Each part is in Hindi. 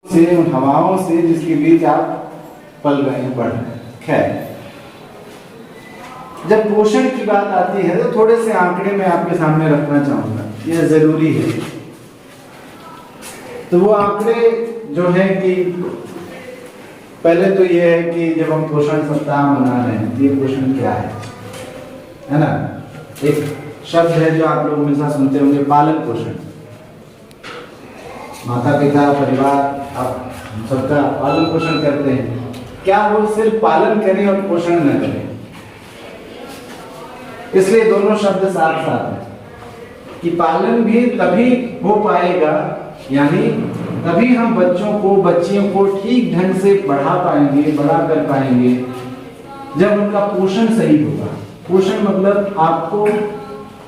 से, उन हवाओं से जिसके बीच आप पल रहे हैं, बढ़ रहे हैं। खैर, जब पोषण की बात आती है तो थोड़े से आंकड़े मैं आपके सामने रखना चाहूंगा, यह जरूरी है। तो वो आंकड़े जो है कि पहले तो ये है कि जब हम पोषण सप्ताह मना रहे हैं, ये पोषण क्या है ना? एक शब्द है जो आप लोग हमेशा सुनते होंगे, पालन पोषण। माता पिता परिवार आप सबका पालन पोषण करते हैं, क्या वो सिर्फ पालन करें और पोषण न करें? इसलिए दोनों शब्द साथ साथ हैं कि पालन भी तभी हो पाएगा, यानी तभी हम बच्चों को, बच्चियों को ठीक ढंग से बढ़ा पाएंगे, बड़ा कर पाएंगे, जब उनका पोषण सही होगा। पोषण मतलब आपको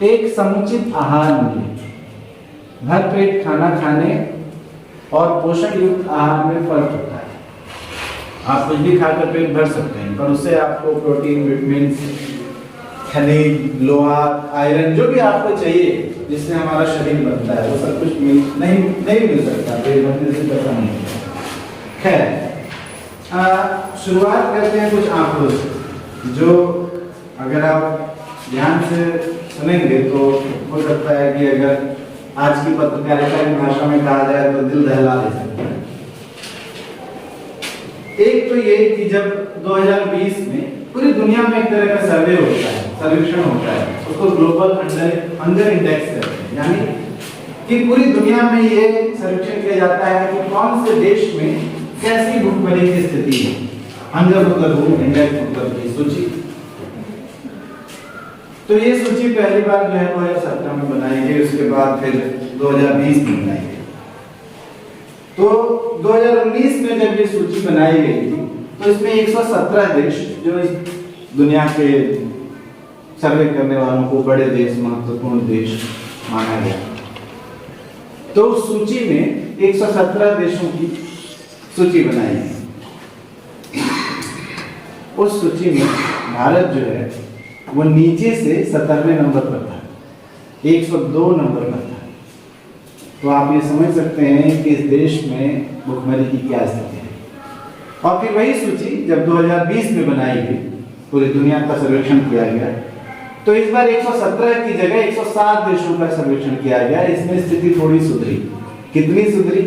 एक समुचित आहार मिले। भर पेट खाना खाने और पोषण युक्त आहार में फर्क होता है। आप कुछ भी खाकर पेट भर सकते हैं, पर उससे आपको प्रोटीन, विटामिन, खनिज, लोहा, आयरन, जो भी आपको चाहिए जिससे हमारा शरीर बनता है, वो सब कुछ नहीं मिल सकता पेट भरने से पैसा नहीं मिलता। खैर, शुरुआत करते हैं कुछ आंकड़ों से, जो अगर आप ध्यान से सुनेंगे तो हो सकता है कि अगर आज की पत्रकारिता की भाषा में कहा जाए तो दिल दहला दे सकता है। एक तो ये कि जब 2020 में पूरी दुनिया में एक तरह का सर्वे होता है, सर्वेक्षण होता है, उसको ग्लोबल हंगर इंडेक्स कहते हैं, यानी कि पूरी दुनिया में ये सर्वेक्षण किया जाता है कि कौन से देश में कैसी भूखमरी की स्थिति है। हंगर मतलब भूख, इंडेक्स मतलब की सूची। तो ये सूची पहली बार जो है 2017 में बनाई गई, उसके बाद फिर 2020 में बनाई गई। तो 2019 में जब ये सूची बनाई गई थी तो इसमें 117 देश, जो इस दुनिया के सर्वे करने वालों को बड़े देश, महत्वपूर्ण देश माना गया। तो उस सूची में 117 देशों की सूची बनाई गई। उस सूची में भारत जो है वो नीचे से 17वें नंबर पर था, 102 नंबर पर था। तो आप ये समझ सकते हैं कि इस देश में भुखमरी की क्या स्थिति है। और फिर वही सूची जब 2020 में बनाई गई, पूरी दुनिया का सर्वेक्षण किया गया, तो इस बार 117 की जगह 107 देशों का सर्वेक्षण किया गया। इसमें स्थिति थोड़ी सुधरी। कितनी सुधरी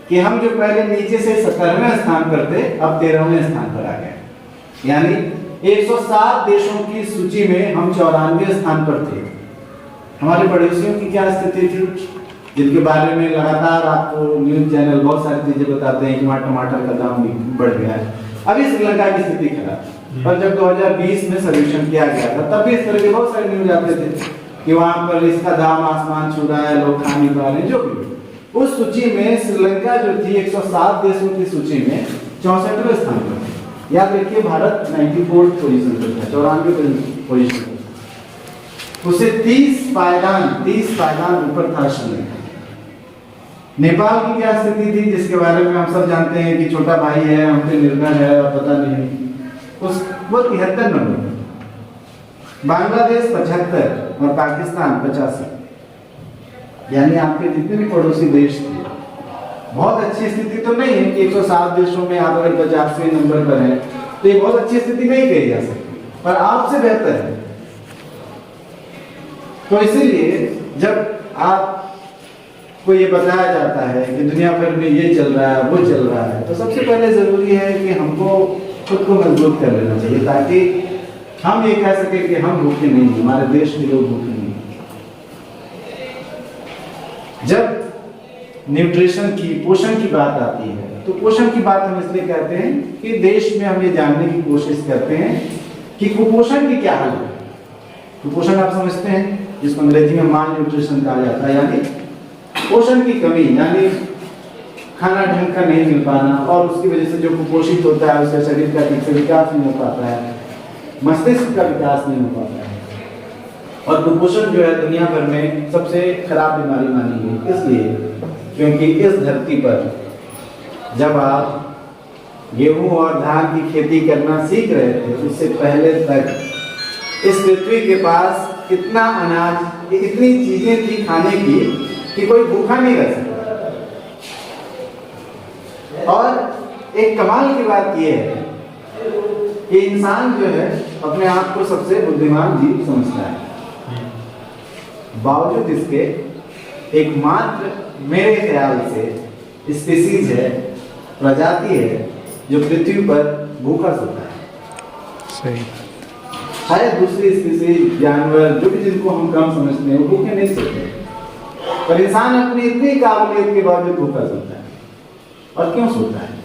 कि हम जो पहले नीचे से 17वें स्थान पर थे, अब 13वें स्थान पर आ गए। यानी 107 देशों की सूची में हम 94वें स्थान पर थे। हमारे पड़ोसियों की क्या स्थिति थी, जिनके बारे में लगातार आपको न्यूज चैनल बहुत सारी चीजें बताते हैं कि वहाँ टमाटर का दाम भी बढ़ गया है। अभी श्रीलंका की स्थिति खराब है, पर जब 2020 में सर्वेक्षण किया गया था तब भी इस तरह के बहुत सारे न्यूज आते थे कि वहाँ पर इसका दाम आसमान छू रहा है, लोग खा नहीं पा रहे, जो भी। उस सूची में श्रीलंका जो थी 107 देशों की सूची में 64वें स्थान पर थी। याद रखिए, भारत 94th पोजीशन पर था, 94वें पोजीशन पर। उसे 30 पायदान ऊपर था श्रीलंका। नेपाल की क्या स्थिति थी, जिसके बारे में हम सब जानते हैं कि छोटा भाई है, हम पे निर्भर है और पता नहीं, उस वो 73 नंबर। बांग्लादेश 75 और पाकिस्तान 85। यानी आपके जितने भी पड़ोसी देश थे, बहुत अच्छी स्थिति तो नहीं है कि 107 देशों में आप अगर 50वें नंबर पर हैं तो ये बहुत अच्छी स्थिति नहीं कही जा सकती, पर आपसे बेहतर है। तो इसीलिए जब आप को ये बताया जाता है कि दुनिया भर में ये चल रहा है, वो चल रहा है, तो सबसे पहले जरूरी है कि हमको खुद को मजबूत कर लेना चाहिए, ताकि हम ये कह सके कि हम भूखे नहीं, हमारे देश के लोग भूखे नहीं। जब न्यूट्रिशन की, पोषण की बात आती है, तो पोषण की बात हम इसलिए कहते हैं कि देश में हम ये जानने की कोशिश करते हैं कि कुपोषण की क्या हाल है। कुपोषण आप समझते हैं, जिसको अंग्रेजी में माल न्यूट्रिशन कहा जाता है, यानी पोषण की कमी, यानी खाना ढंग का नहीं मिल पाना, और उसकी वजह से जो कुपोषित होता है उसके शरीर का ठीक से विकास नहीं हो पाता है, मस्तिष्क का विकास नहीं हो पाता है। और कुपोषण जो है दुनिया भर में सबसे खराब बीमारी मानी गई, इसलिए क्योंकि इस धरती पर जब आप गेहूं और धान की खेती करना सीख रहे थे, उससे पहले तक इस पृथ्वी के पास इतना अनाज, इतनी चीजें थी खाने की कि कोई भूखा नहीं रह सकता। और एक कमाल की बात यह है कि इंसान जो है अपने आप को सबसे बुद्धिमान जीव समझता है, बावजूद इसके एकमात्र मेरे ख्याल से स्पीसीज है, प्रजाति है जो पृथ्वी पर भूखा सोता है। सही। शायद दूसरी स्पीसीज जानवर जो भी जिनको हम कम समझते हैं वो भूखे नहीं सोते, पर इंसान अपनी इतनी काबिलियत के बावजूद भूखा सोता है। और क्यों सोता है?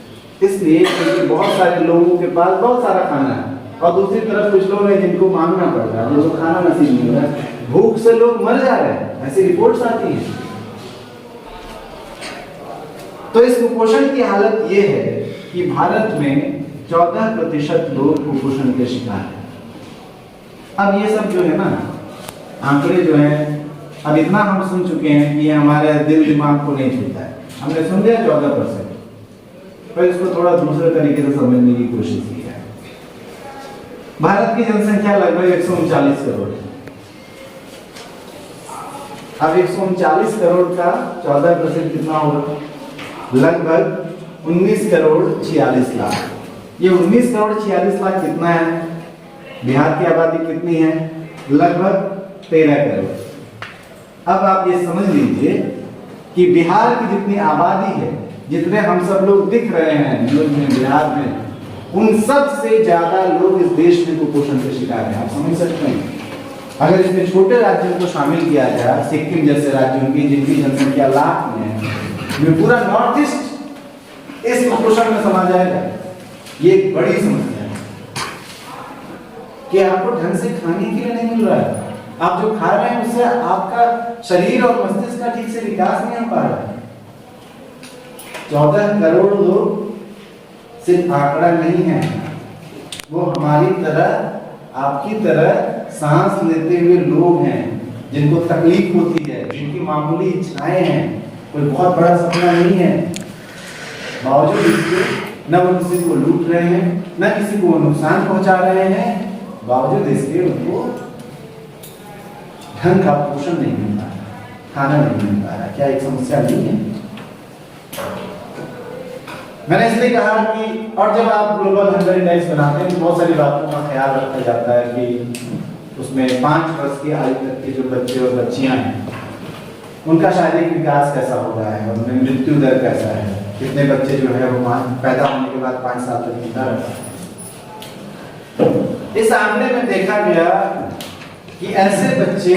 इसलिए क्योंकि बहुत सारे लोगों के पास बहुत सारा खाना है और दूसरी तरफ कुछ लोग हैं जिनको मांगना पड़ रहा है, जिनको खाना नसीब नहीं हो रहा है, भूख से लोग मर जा रहे हैं, ऐसी रिपोर्ट्स आती हैं। तो इस कुपोषण की हालत ये है कि भारत में 14% लोग कुपोषण के शिकार हैं। अब ये सब जो है ना आंकड़े जो हैं, अब इतना हम सुन चुके हैं कि हमारे दिल दिमाग को नहीं छूता है। हमने सुन लिया 14%, पर इसको थोड़ा दूसरे तरीके से समझने की कोशिश की है। भारत की जनसंख्या लगभग 139 करोड़ है। अब 139 करोड़ का 14% कितना होगा? लगभग 19 करोड़ 46 लाख। ये 19 करोड़ 46 लाख कितना है? बिहार की आबादी कितनी है? लगभग 13 करोड़। अब आप ये समझ लीजिए कि बिहार की जितनी आबादी है, जितने हम सब लोग दिख रहे हैं न्यूज़ में बिहार में, उन सब से ज्यादा लोग इस देश में कुपोषण के शिकार हैं। आप समझ सकते हैं? अगर इसमें छोटे राज्यों को शामिल किया जाए, सिक्किम जैसे राज्यों की जिनकी जनसंख्या लाख में है, पूरा नॉर्थ ईस्ट इस कुपोषण में समा जाएगा। ये एक बड़ी समस्या है कि आपको ढंग से खाने के लिए नहीं मिल रहा है। आप जो खा रहे हैं उससे आपका शरीर और मस्तिष्क का ठीक से विकास नहीं हो पा रहा है। 14 करोड़ लोग सिर्फ आंकड़ा नहीं है, वो हमारी तरह, आपकी तरह सांस लेते हुए लोग हैं जिनको तकलीफ होती है, जिनकी मामूली इच्छाएं हैं, कोई बहुत बड़ा सपना नहीं है। बावजूद इसके न वो किसी को लूट रहे हैं, न किसी को नुकसान पहुंचा रहे हैं, बावजूद इसके उनको ढंग का पोषण नहीं मिल पा रहा, खाना नहीं मिल पा रहा। क्या एक समस्या नहीं है? मैंने इसलिए कहा कि और जब आप ग्लोबल हंगर इंडेक्स बनाते हैं तो बहुत सारी बातों का ख्याल रखा जाता है कि उसमें 5 वर्ष की आयु तक के जो बच्चे और बच्चियां हैं उनका शारीरिक विकास कैसा हो रहा है, उनमें मृत्यु दर कैसा है, कितने बच्चे जो है वो पैदा होने के बाद 5 साल तक जिंदा रहता है। इस आंकड़े में देखा गया कि ऐसे बच्चे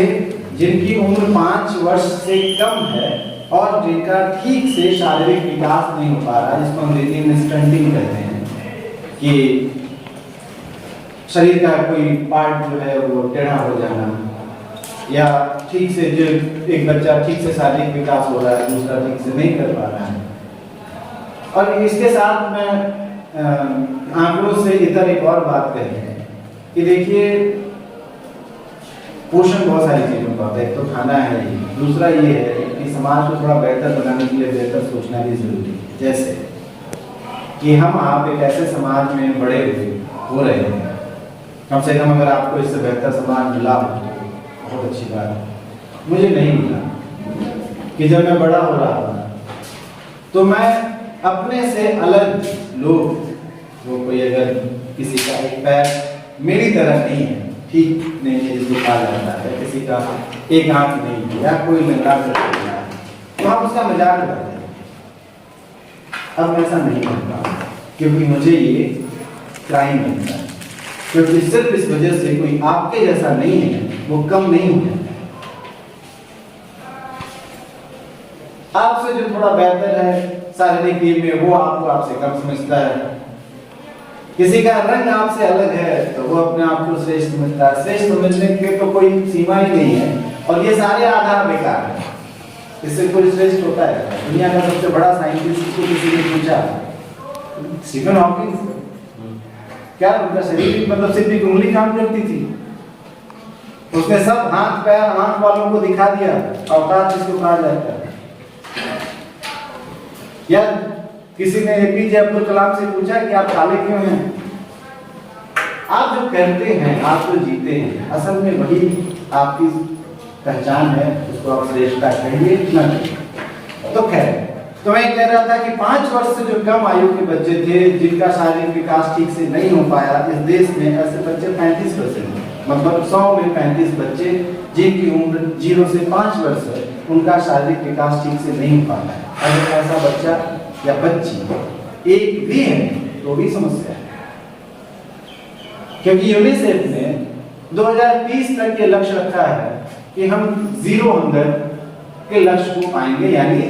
जिनकी उम्र 5 वर्ष से कम है और जिनका ठीक से शारीरिक विकास नहीं हो पा रहा, जिसको अंग्रेजी में स्टंटिंग कहते हैं, कि शरीर का कोई पार्ट जो है वो टेढ़ा हो जाना, या ठीक से जो एक बच्चा ठीक से शारीरिक विकास हो रहा है, दूसरा ठीक से नहीं कर पा रहा है। और इसके साथ में आंकड़ों से इधर एक और बात कही है कि देखिए पोषण बहुत सारी चीजों का होता है। एक तो खाना है, दूसरा ये है कि समाज को थोड़ा बेहतर बनाने के लिए बेहतर सोचना भी जरूरी है। जैसे कि हम आप एक ऐसे समाज में बड़े हो रहे हैं, कम से कम अगर आपको इससे बेहतर समाज मिला हो तो बहुत अच्छी बात है। मुझे नहीं मिला कि जब मैं बड़ा हो रहा था तो मैं अपने से अलग लोग, वो कोई अगर किसी का एक पैर मेरी तरह नहीं है, ठीक नहीं है जिसको कहा जाता है, किसी का एक आंख नहीं है या कोई लंगड़ा कर रहा है तो हम उसका मजाक उड़ाते हैं। अब ऐसा नहीं करता क्योंकि मुझे ये क्राइम बनता है, क्योंकि सिर्फ इस वजह से कोई आपके जैसा नहीं है वो कम नहीं हो जाता। आपसे जो थोड़ा बेहतर है शारीरिक में वो आपको आपसे कम समझता है। किसी का रंग आपसे अलग है तो वो अपने आप को श्रेष्ठ समझता है। श्रेष्ठ समझने के तो कोई सीमा ही नहीं है और ये सारे आधार बेकार है। इससे कोई श्रेष्ठ होता है? दुनिया का सबसे बड़ा साइंटिस्ट को किसी ने पूछा, स्टीफन हॉकिंग, क्या उनका शरीर मतलब सिर्फ एक उंगली काम करती थी? उसने सब हाथ पैर आंख वालों को दिखा दिया अवतार जिसको कहा जाता है। या किसी ने एपीजे अब्दुल कलाम से पूछा कि आप काले क्यों हैं? आप जो कहते हैं आप तो जीते हैं, असल में वही आपकी पहचान है, उसको आप श्रेष्ठता कहिए ना कहिए। तो खैर तो मैं कह रहा था कि 5 वर्ष से जो कम आयु के बच्चे थे जिनका शारीरिक विकास ठीक से नहीं हो पाया, इस देश में ऐसे बच्चे 35% हैं। मतलब 100 में 35 बच्चे जिनकी उम्र 0 से 5 वर्ष है, उनका शारीरिक विकास ठीक से नहीं हो पाता है। अगर ऐसा बच्चा या बच्ची एक भी है तो भी समस्या है, क्योंकि यूनिसेफ ने 2030 तक ये लक्ष्य रखा है कि हम 0 हंगर के लक्ष्य को पाएंगे, यानी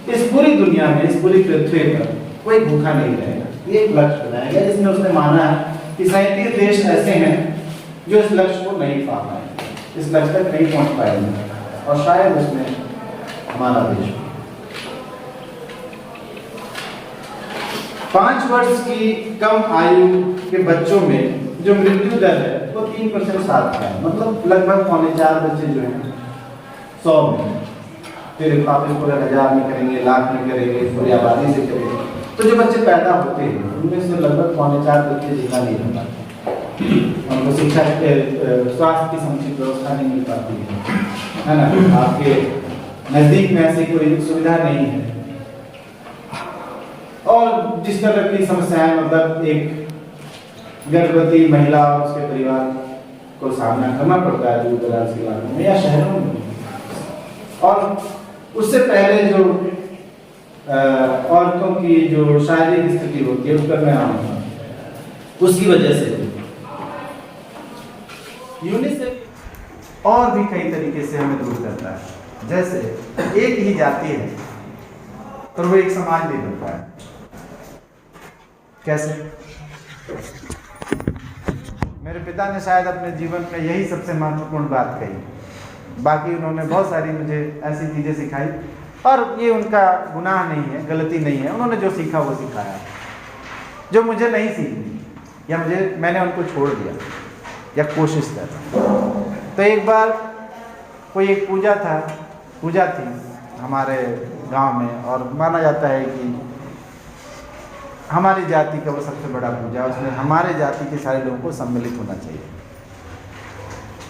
इस पूरी दुनिया में, इस पूरी पृथ्वी पर कोई भूखा नहीं रहेगा। ये एक लक्ष्य बनाया गया जिसमें उसने माना है कि 37 देश ऐसे हैं जो इस लक्ष्य को नहीं पा पाएंगे, इस लक्ष्य तक नहीं पहुंच पाएंगे, और शायद उसमें हमारा देश 5 वर्ष की कम आयु के बच्चों में जो मृत्यु दर है वो 3% साथ है। मतलब लगभग 4.25 बच्चे जो हैं 100 में, फिर आप इसको 1000 में करेंगे, लाख में करेंगे, पूरी आबादी से करेंगे, तो जो बच्चे पैदा होते हैं उनमें से लगभग 4.25 बच्चे जिंदा नहीं हो पाते, उनको शिक्षा स्वास्थ्य की समुचित व्यवस्था नहीं मिल पाती है ना। आपके नजदीक में ऐसी कोई सुविधा नहीं है, और जिस तरह की समस्याएं, मतलब एक गर्भवती महिला और उसके परिवार को सामना करना पड़ता है दूर दराज के इलाकों में या शहरों में, और उससे पहले जो औरतों की जो शारीरिक स्थिति होती है उस पर मैं आऊंगा, उसकी वजह से यूनिसेफ और भी कई तरीके से हमें दूर करता है। जैसे एक ही जाति है पर वो एक समाज नहीं बनता है। कैसे? मेरे पिता ने शायद अपने जीवन में यही सबसे महत्वपूर्ण बात कही। बाकी उन्होंने बहुत सारी मुझे ऐसी चीज़ें सिखाई, और ये उनका गुनाह नहीं है, गलती नहीं है। उन्होंने जो सीखा वो सिखाया, जो मुझे नहीं सीखनी या मैंने उनको छोड़ दिया या कोशिश कर। तो एक बार कोई एक पूजा थी हमारे गांव में, और माना जाता है कि हमारी जाति का वो सबसे बड़ा पूजा, उसमें हमारे जाति के सारे लोगों को सम्मिलित होना चाहिए।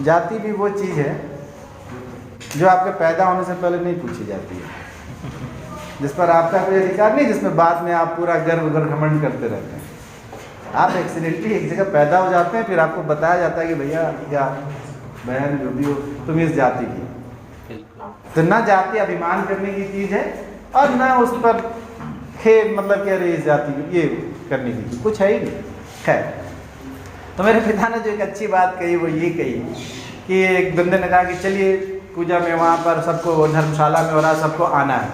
जाति भी वो चीज़ है जो आपके पैदा होने से पहले नहीं पूछी जाती है, जिस पर आपका कोई अधिकार नहीं, जिसमें बाद में आप पूरा गर्व घमंड करते रहते हैं। आप एक्सीडेंटली एक जगह पैदा हो जाते हैं, फिर आपको बताया जाता है कि भैया या बहन जो भी हो तुम इस जाति की। तो ना जाति अभिमान करने की चीज़ है, और ना उस पर मतलब क्या रही इस जाति ये करने की कुछ है ही नहीं है। तो मेरे पिता ने जो एक अच्छी बात कही वो ये कही कि एक बंदे ने कहा कि चलिए पूजा में वहाँ पर सबको, धर्मशाला में हो रहा, सबको आना है।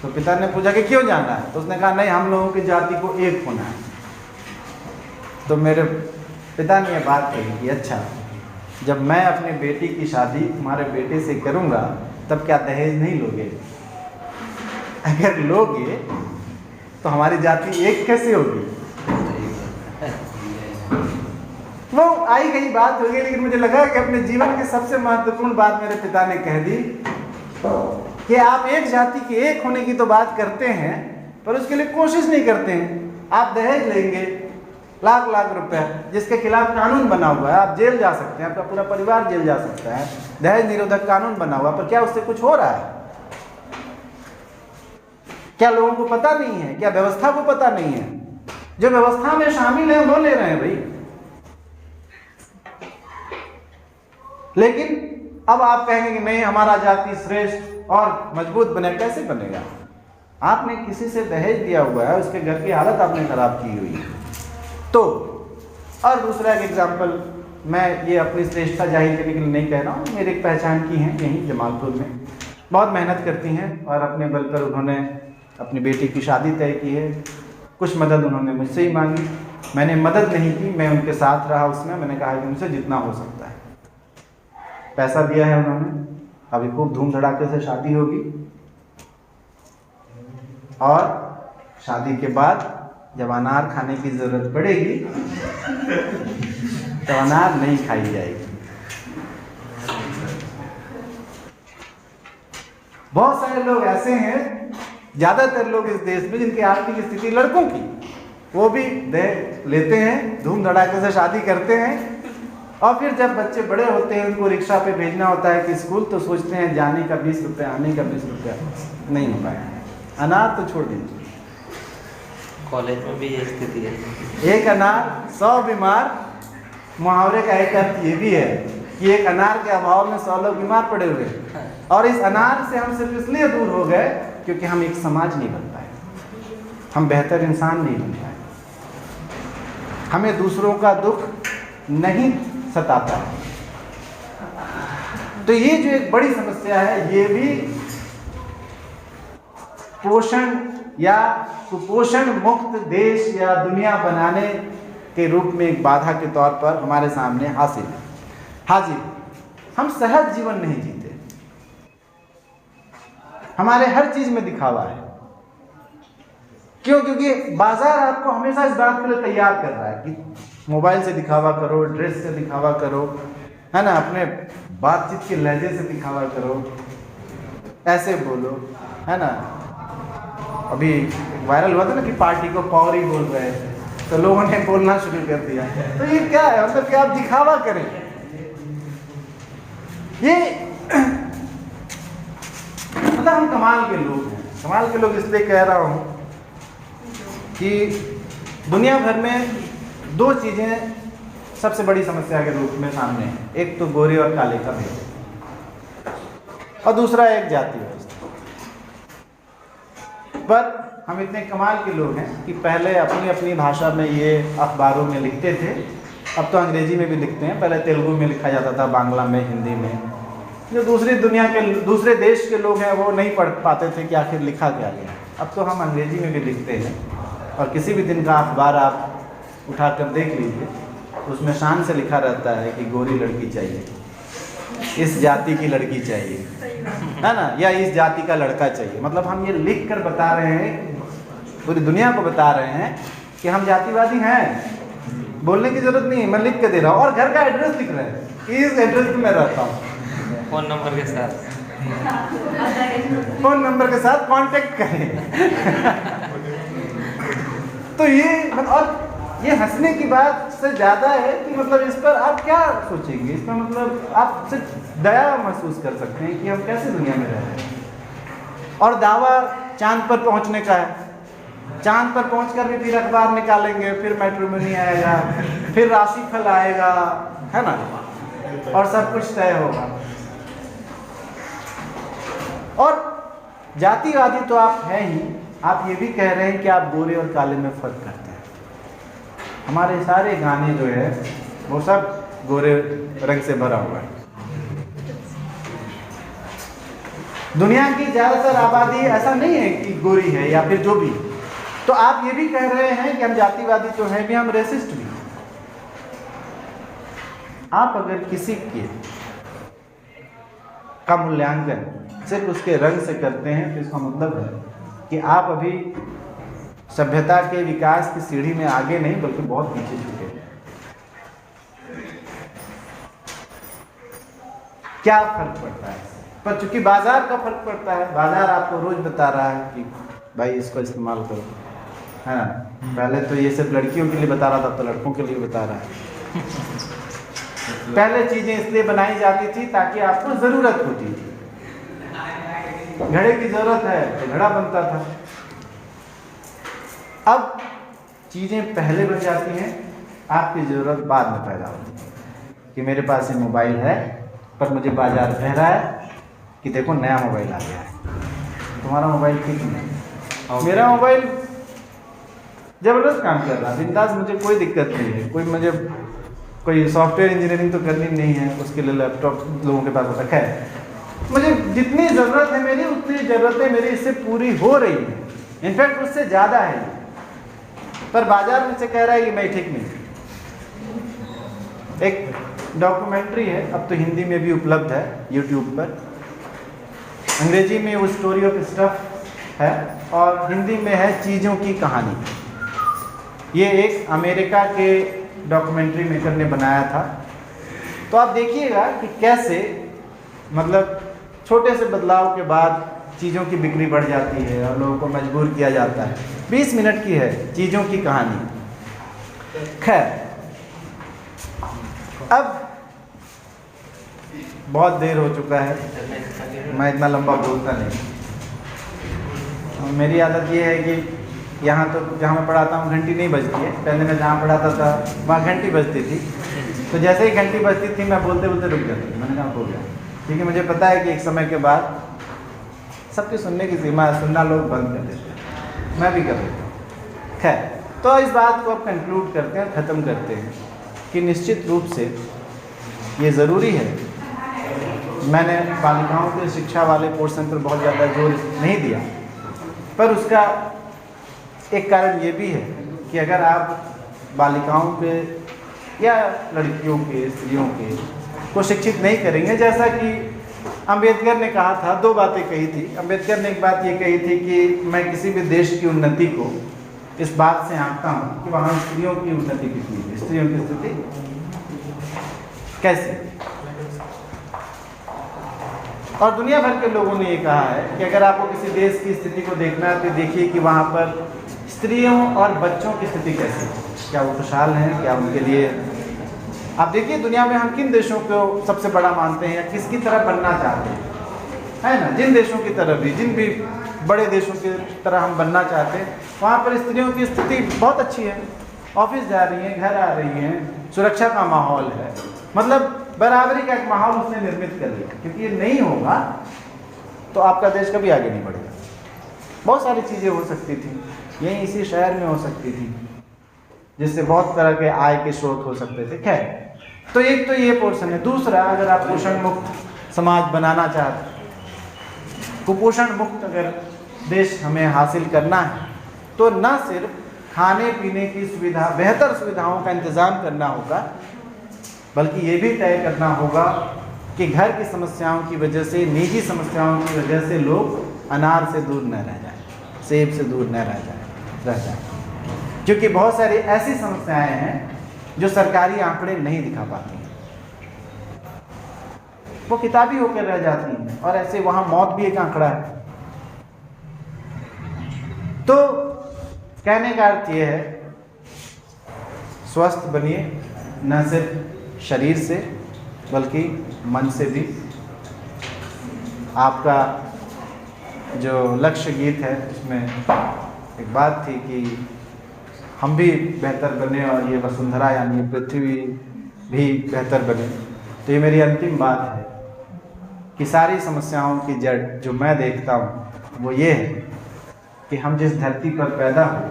तो पिता ने पूछा कि क्यों जाना है? तो उसने कहा नहीं, हम लोगों की जाति को एक होना है। तो मेरे पिता ने ये बात कही कि अच्छा, जब मैं अपनी बेटी की शादी तुम्हारे बेटे से करूँगा तब क्या दहेज नहीं लोगे? अगर लोगे तो हमारी जाति एक कैसे होगी? वो आई गई बात हो गई, लेकिन मुझे लगा कि अपने जीवन की सबसे महत्वपूर्ण बात मेरे पिता ने कह दी कि आप एक जाति के एक होने की तो बात करते हैं, पर उसके लिए कोशिश नहीं करते हैं। आप दहेज लेंगे लाख लाख रुपए, जिसके खिलाफ कानून बना हुआ है, आप जेल जा सकते हैं, आपका पूरा परिवार जेल जा सकता है, दहेज निरोधक कानून बना हुआ, पर क्या उससे कुछ हो रहा है? क्या लोगों को पता नहीं है? क्या व्यवस्था को पता नहीं है? जो व्यवस्था में शामिल है वो ले रहे हैं भाई। लेकिन अब आप कहेंगे कि नहीं, हमारा जाति श्रेष्ठ और मजबूत बने। कैसे बनेगा? आपने किसी से दहेज दिया हुआ है, उसके घर की हालत आपने खराब की हुई है। तो और दूसरा एक एग्जाम्पल, मैं ये अपनी श्रेष्ठता जाहिर करने के लिए नहीं कह रहा हूँ, मेरे एक पहचान की हैं यहीं जमालपुर में, बहुत मेहनत करती हैं, और अपने बल पर उन्होंने अपनी बेटी की शादी तय की है। कुछ मदद उन्होंने मुझसे ही मांगी, मैंने मदद नहीं की, मैं उनके साथ रहा उसमें। मैंने कहा कि मुझसे जितना हो सकता है, पैसा दिया है उन्होंने। अभी खूब धूम धड़ाके से शादी होगी, और शादी के बाद जब अनार खाने की जरूरत पड़ेगी तो अनार नहीं खाई जाएगी। बहुत सारे लोग ऐसे हैं, ज्यादातर लोग इस देश में, जिनकी आर्थिक स्थिति लड़कों की, वो भी दहेज लेते हैं, धूम धड़ाके से शादी करते हैं, और फिर जब बच्चे बड़े होते हैं, उनको रिक्शा पे भेजना होता है कि स्कूल, तो सोचते हैं जाने का 20 रुपये, आने का 20 रुपया, नहीं हो पाया। अनार तो छोड़ दीजिए, कॉलेज में भी ये स्थिति है। एक अनार 100 बीमार। मुहावरे का एक अर्थ ये भी है कि एक अनार के अभाव में 100 लोग बीमार पड़े हुए हैं। और इस अनार से हम सिर्फ इसलिए दूर हो गए क्योंकि हम एक समाज नहीं बन पाए, हम बेहतर इंसान नहीं बन पाए, हमें दूसरों का दुख नहीं सताता है। तो ये जो एक बड़ी समस्या है, ये भी पोषण या कुपोषण मुक्त देश या दुनिया बनाने के रूप में एक बाधा के तौर पर हमारे सामने हाजिर हम सहज जीवन नहीं जीते, हमारे हर चीज में दिखावा है। क्यों? क्योंकि बाजार आपको हमेशा इस बात के लिए तैयार कर रहा है कि मोबाइल से दिखावा करो, ड्रेस से दिखावा करो, है ना, अपने बातचीत के लहजे से दिखावा करो, ऐसे बोलो, है ना। अभी वायरल हुआ था ना कि पार्टी को पौरी बोल रहे थे, तो लोगों ने बोलना शुरू कर दिया। तो ये क्या है? मतलब कि आप दिखावा करें। ये मतलब हम कमाल के लोग हैं। कमाल के लोग इसलिए कह रहा हूँ कि दुनिया भर में 2 चीज़ें सबसे बड़ी समस्या के रूप में सामने है। एक तो गोरे और काले का भेद, और दूसरा एक जाति व्यवस्था। पर हम इतने कमाल के लोग हैं कि पहले अपनी अपनी भाषा में ये अखबारों में लिखते थे, अब तो अंग्रेजी में भी लिखते हैं। पहले तेलुगु में लिखा जाता था, बांग्ला में, हिंदी में। जो दूसरी दुनिया के दूसरे देश के लोग हैं वो नहीं पढ़ पाते थे कि आखिर लिखा क्या गया। अब तो हम अंग्रेजी में भी लिखते हैं, और किसी भी दिन का अखबार आप उठाकर देख लीजिए, उसमें शान से लिखा रहता है कि गोरी लड़की चाहिए, इस जाति की लड़की चाहिए, है ना, या इस जाति का लड़का चाहिए। मतलब हम ये लिख कर बता रहे हैं, पूरी दुनिया को बता रहे हैं कि हम जातिवादी हैं। बोलने की जरूरत नहीं, मैं लिख के दे रहा हूँ। और घर का एड्रेस लिख रहे हैं कि इस एड्रेस पे मैं रहता हूँ, फ़ोन नंबर के साथ, फ़ोन नंबर के साथ कांटेक्ट करें। तो ये और ये हंसने की बात से ज़्यादा है कि मतलब इस पर आप क्या सोचेंगे। इसका मतलब आप सिर्फ दया महसूस कर सकते हैं कि हम कैसे दुनिया में रह रहे हैं। और दावा चांद पर पहुंचने का है, चांद पर पहुंचकर भी फिर अखबार निकालेंगे, फिर मैट्रिमोनी आएगा, फिर राशिफल आएगा, है ना, और सब कुछ तय होगा। और जातिवादी तो आप हैं ही, आप ये भी कह रहे हैं कि आप गोरे और काले में फर्क करते हैं। हमारे सारे गाने जो है वो सब गोरे रंग से भरा हुआ है। दुनिया की ज़्यादातर आबादी ऐसा नहीं है कि गोरी है या फिर जो भी। तो आप ये भी कह रहे हैं कि हम जातिवादी तो हैं भी, हम रेसिस्ट भी। आप अगर किसी के का मूल्यांकन सिर्फ उसके रंग से करते हैं तो इसका मतलब है कि आप अभी सभ्यता के विकास की सीढ़ी में आगे नहीं बल्कि बहुत पीछे छूटे हैं। क्या फर्क पड़ता है? पर चूंकि बाजार का फर्क पड़ता है, बाजार आपको रोज बता रहा है कि भाई इसको इस्तेमाल करो, है ना। पहले तो ये सिर्फ लड़कियों के लिए बता रहा था, तो लड़कों के लिए बता रहा है। पहले चीजें इसलिए बनाई जाती थी ताकि आपको जरूरत होती थी। घड़े की जरूरत है तो घड़ा बनता था। अब चीजें पहले बन जाती हैं, आपकी जरूरत बाद में पैदा होती है कि मेरे पास ये मोबाइल है, पर मुझे बाजार कह रहा है कि देखो नया मोबाइल आ गया है, तुम्हारा मोबाइल ठीक नहीं, मेरा मोबाइल जबरदस्त काम कर रहा है, बिंदास, मुझे कोई दिक्कत नहीं है, मुझे कोई सॉफ्टवेयर इंजीनियरिंग तो करनी नहीं है, उसके लिए लैपटॉप लोगों के पास होता है। खैर, मुझे जितनी ज़रूरत है मेरी, उतनी ज़रूरतें मेरी इससे पूरी हो रही हैं, इनफैक्ट उससे ज़्यादा है। पर बाजार मुझसे कह रहा है कि मैं ठीक नहीं। एक डॉक्यूमेंट्री है, अब तो हिंदी में भी उपलब्ध है यूट्यूब पर, अंग्रेजी में वो स्टोरी ऑफ स्टफ है और हिंदी में है चीज़ों की कहानी। ये एक अमेरिका के डॉक्यूमेंट्री मेकर ने बनाया था। तो आप देखिएगा कि कैसे मतलब छोटे से बदलाव के बाद चीज़ों की बिक्री बढ़ जाती है और लोगों को मजबूर किया जाता है। 20 मिनट की है चीज़ों की कहानी। खैर, अब बहुत देर हो चुका है, मैं इतना लंबा बोलता नहीं। मेरी आदत ये है कि यहाँ तो जहाँ मैं पढ़ाता हूँ घंटी नहीं बजती है। पहले मैं जहाँ पढ़ाता था वहाँ घंटी बजती थी, तो जैसे ही घंटी बजती थी मैं बोलते बोलते रुक जाती थी। मैंने कहा हो गया, क्योंकि मुझे पता है कि एक समय के बाद सबकी सुनने की सीमा है, सुनना लोग बंद कर देते हैं, मैं भी कर देता हूँ। खैर, तो इस बात को अब कंक्लूड करते हैं, ख़त्म करते हैं कि निश्चित रूप से ये ज़रूरी है। मैंने बालिकाओं के शिक्षा वाले पोर्शन पर बहुत ज़्यादा जोर नहीं दिया, पर उसका एक कारण ये भी है कि अगर आप बालिकाओं के या लड़कियों के, स्त्रियों के को शिक्षित नहीं करेंगे, जैसा कि अंबेडकर ने कहा था, दो बातें कही थी। अंबेडकर ने एक बात ये कही थी कि मैं किसी भी देश की उन्नति को इस बात से आंकता हूँ कि वहाँ स्त्रियों की उन्नति कितनी है, स्त्रियों की स्थिति कैसी। और दुनिया भर के लोगों ने ये कहा है कि अगर आपको किसी देश की स्थिति को देखना है तो देखिए कि वहाँ पर स्त्रियों और बच्चों की स्थिति कैसी है, क्या वो खुशहाल हैं, क्या उनके लिए। आप देखिए दुनिया में हम किन देशों को सबसे बड़ा मानते हैं या किसकी तरह बनना चाहते हैं, है ना। जिन देशों की तरह भी, जिन भी बड़े देशों की तरह हम बनना चाहते हैं, वहाँ पर स्त्रियों की स्थिति बहुत अच्छी है। ऑफिस जा रही हैं, घर आ रही हैं, सुरक्षा का माहौल है, मतलब बराबरी का एक माहौल उसने निर्मित कर लिया। क्योंकि ये नहीं होगा तो आपका देश कभी आगे नहीं बढ़ेगा। बहुत सारी चीज़ें हो सकती थी, यहीं इसी शहर में हो सकती थी, जिससे बहुत तरह के आय के स्रोत हो सकते थे। खैर, तो एक तो ये पोर्शन है। दूसरा, अगर आप पोषण मुक्त समाज बनाना चाहते, कुपोषण मुक्त अगर देश हमें हासिल करना है, तो न सिर्फ खाने पीने की सुविधा, बेहतर सुविधाओं का इंतज़ाम करना होगा, बल्कि ये भी तय करना होगा कि घर की समस्याओं की वजह से, निजी समस्याओं की वजह से लोग अनार से दूर न रह जाएं, सेब से दूर न रह जाएं। क्योंकि बहुत सारी ऐसी समस्याएं हैं जो सरकारी आंकड़े नहीं दिखा पाती हैं, वो किताबी होकर रह जाती हैं, और ऐसे वहाँ मौत भी एक आंकड़ा है। तो कहने का अर्थ ये है, स्वस्थ बनिए, न सिर्फ शरीर से बल्कि मन से भी। आपका जो लक्ष्य गीत है उसमें एक बात थी कि हम भी बेहतर बने और ये वसुंधरा यानी पृथ्वी भी बेहतर बने। तो ये मेरी अंतिम बात है कि सारी समस्याओं की जड़ जो मैं देखता हूँ वो ये है कि हम जिस धरती पर पैदा हुए,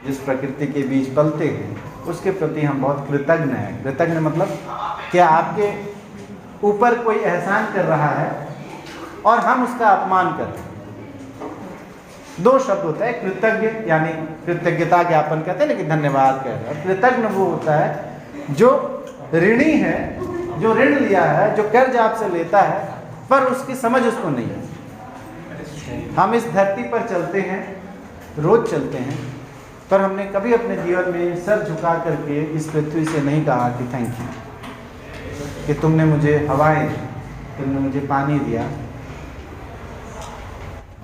जिस प्रकृति के बीच पलते हैं, उसके प्रति हम बहुत कृतज्ञ हैं। कृतज्ञ मतलब क्या आपके ऊपर कोई एहसान कर रहा है और हम उसका अपमान कर रहे हैं। दो शब्द होता है, कृतज्ञ यानी कृतज्ञता ज्ञापन कहते हैं, लेकिन धन्यवाद कह रहे हैं। और कृतज्ञ वो होता है जो ऋणी है, जो ऋण लिया है, जो कर्ज आपसे लेता है, पर उसकी समझ उसको नहीं है। हम इस धरती पर चलते हैं, रोज चलते हैं, पर हमने कभी अपने जीवन में सर झुका करके इस पृथ्वी से नहीं कहा कि थैंक यू, कि तुमने मुझे हवाएं दी, तुमने मुझे पानी दिया,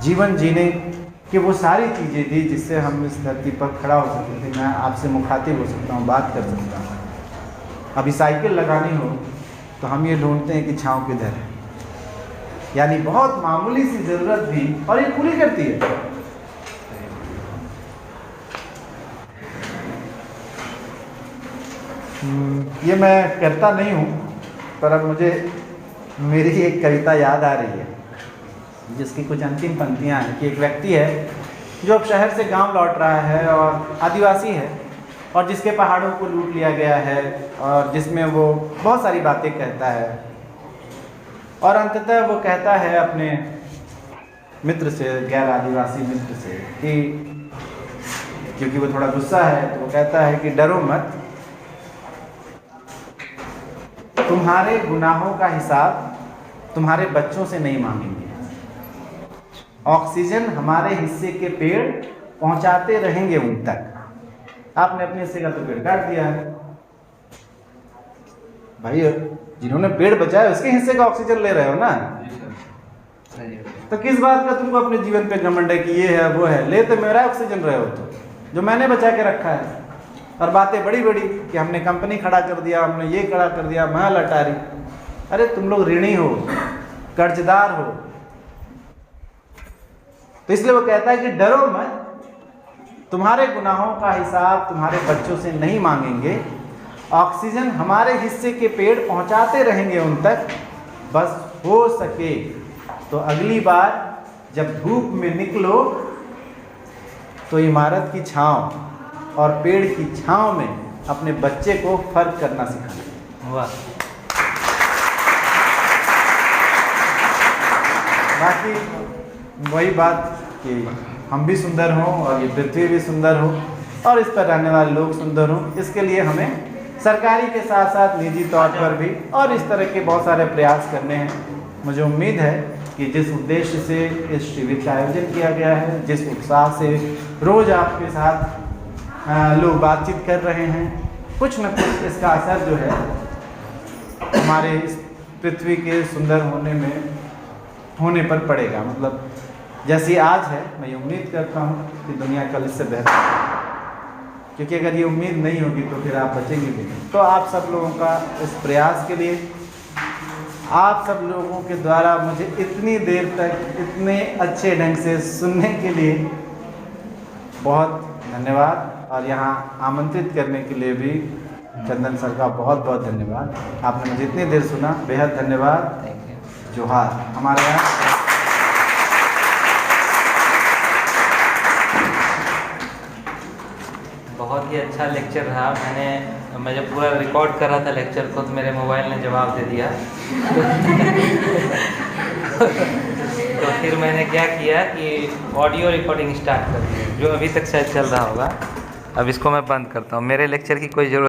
जीवन जीने की वो सारी चीज़ें दी जिससे हम इस धरती पर खड़ा हो सकते थे। मैं आपसे मुखातिब हो सकता हूँ, बात कर सकता हूँ। अभी साइकिल लगानी हो तो हम ये ढूंढते हैं कि छांव किधर है, यानी बहुत मामूली सी ज़रूरत भी, और ये पूरी करती है। ये मैं करता नहीं हूँ, पर अब मुझे मेरी एक कविता याद आ रही है जिसकी कुछ अंतिम पंक्तियाँ हैं कि एक व्यक्ति है जो अब शहर से गांव लौट रहा है और आदिवासी है, और जिसके पहाड़ों को लूट लिया गया है, और जिसमें वो बहुत सारी बातें कहता है, और अंततः वो कहता है अपने मित्र से, गैर आदिवासी मित्र से, कि क्योंकि वो थोड़ा गुस्सा है तो वो कहता है कि डरो मत, तुम्हारे गुनाहों का हिसाब तुम्हारे बच्चों से नहीं मांगेंगे। ऑक्सीजन हमारे हिस्से के पेड़ पहुंचाते रहेंगे उन तक। आपने अपने हिस्से का तो पेड़ काट दिया है भाई, जिन्होंने पेड़ बचाया उसके हिस्से का ऑक्सीजन ले रहे हो ना, तो किस बात का तुमको अपने जीवन पे घमंड है कि ये है वो है। ले तो मेरा ऑक्सीजन रहे हो तो, जो मैंने बचा के रखा है। और बातें बड़ी बड़ी कि हमने कंपनी खड़ा कर दिया, हमने ये खड़ा कर दिया, महल अटारी। अरे तुम लोग ऋणी हो, कर्जदार हो, तो इसलिए वो कहता है कि डरो मत, तुम्हारे गुनाहों का हिसाब तुम्हारे बच्चों से नहीं मांगेंगे, ऑक्सीजन हमारे हिस्से के पेड़ पहुंचाते रहेंगे उन तक, बस हो सके तो अगली बार जब धूप में निकलो तो इमारत की छांव और पेड़ की छांव में अपने बच्चे को फर्क करना सिखाना। वाह। बाकी वही बात कि हम भी सुंदर हों और ये पृथ्वी भी सुंदर हो और इस पर रहने वाले लोग सुंदर हों, इसके लिए हमें सरकारी के साथ साथ निजी तौर पर भी और इस तरह के बहुत सारे प्रयास करने हैं। मुझे उम्मीद है कि जिस उद्देश्य से इस शिविर का आयोजन किया गया है, जिस उत्साह से रोज़ आपके साथ लोग बातचीत कर रहे हैं, कुछ न कुछ इसका असर जो है हमारे इस पृथ्वी के सुंदर होने पर पड़ेगा। मतलब जैसी आज है, मैं ये उम्मीद करता हूँ कि दुनिया कल इससे बेहतर है, क्योंकि अगर ये उम्मीद नहीं होगी तो फिर आप बचेंगे भी नहीं। तो आप सब लोगों का इस प्रयास के लिए, आप सब लोगों के द्वारा मुझे इतनी देर तक इतने अच्छे ढंग से सुनने के लिए बहुत धन्यवाद, और यहाँ आमंत्रित करने के लिए भी चंदन सर का बहुत बहुत धन्यवाद। आपने मुझे इतनी देर सुना, बेहद धन्यवाद। Thank you. जोहार। हमारे यहाँ बहुत ही अच्छा लेक्चर रहा। मैं जब पूरा रिकॉर्ड कर रहा था लेक्चर को तो मेरे मोबाइल ने जवाब दे दिया। तो फिर मैंने क्या किया कि ऑडियो रिकॉर्डिंग स्टार्ट कर दी, जो अभी तक शायद चल रहा होगा। अब इसको मैं बंद करता हूँ। मेरे लेक्चर की कोई ज़रूरत